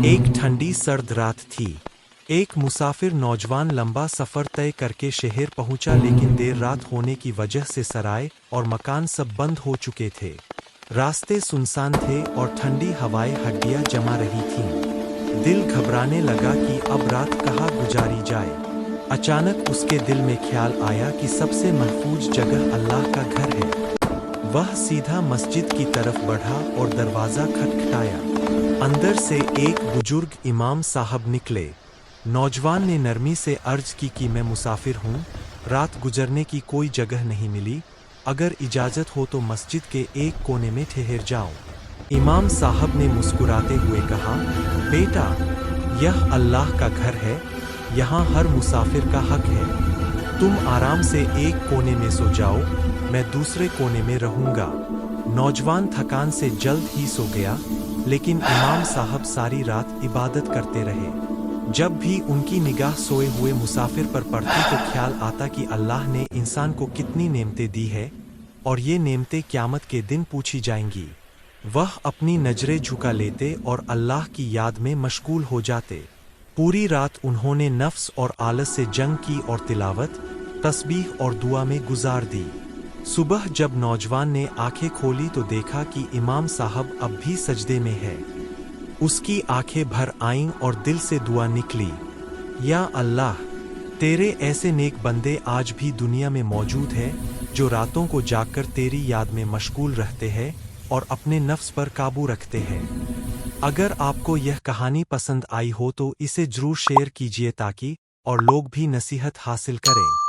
ایک ٹھنڈی سرد رات تھی۔ ایک مسافر نوجوان لمبا سفر طے کر کے شہر پہنچا، لیکن دیر رات ہونے کی وجہ سے سرائے اور مکان سب بند ہو چکے تھے۔ راستے سنسان تھے اور ٹھنڈی ہوائیں ہڈیاں جما رہی تھیں۔ دل گھبرانے لگا کہ اب رات کہاں گزاری جائے۔ اچانک اس کے دل میں خیال آیا کہ سب سے محفوظ جگہ اللہ کا گھر ہے۔ وہ سیدھا مسجد کی طرف بڑھا اور دروازہ کھٹکھٹایا۔ اندر سے ایک بزرگ امام صاحب نکلے۔ نوجوان نے نرمی سے عرض کی کہ میں مسافر ہوں، رات گزرنے کی کوئی جگہ نہیں ملی، اگر اجازت ہو تو مسجد کے ایک کونے میں ٹھہر جاؤ۔ امام صاحب نے مسکراتے ہوئے کہا، بیٹا، یہ اللہ کا گھر ہے، یہاں ہر مسافر کا حق ہے۔ تم آرام سے ایک کونے میں سو جاؤ، میں دوسرے کونے میں رہوں گا۔ نوجوان تھکان سے جلد ہی سو گیا، لیکن امام صاحب ساری رات عبادت کرتے رہے۔ جب بھی ان کی نگاہ سوئے ہوئے مسافر پر پڑتی تو خیال آتا کہ اللہ نے انسان کو کتنی نعمتیں دی ہے، اور یہ نعمتیں قیامت کے دن پوچھی جائیں گی۔ وہ اپنی نظریں جھکا لیتے اور اللہ کی یاد میں مشغول ہو جاتے۔ پوری رات انہوں نے نفس اور آلس سے جنگ کی اور تلاوت، تسبیح اور دعا میں گزار دی۔ صبح جب نوجوان نے آنکھیں کھولی تو دیکھا کہ امام صاحب اب بھی سجدے میں ہے۔ اس کی آنکھیں بھر آئیں اور دل سے دعا نکلی، یا اللہ، تیرے ایسے نیک بندے آج بھی دنیا میں موجود ہیں جو راتوں کو جاگ کر تیری یاد میں مشغول رہتے ہیں اور اپنے نفس پر قابو رکھتے ہیں۔ اگر آپ کو یہ کہانی پسند آئی ہو تو اسے ضرور شیئر کیجیے تاکہ اور لوگ بھی نصیحت حاصل کریں۔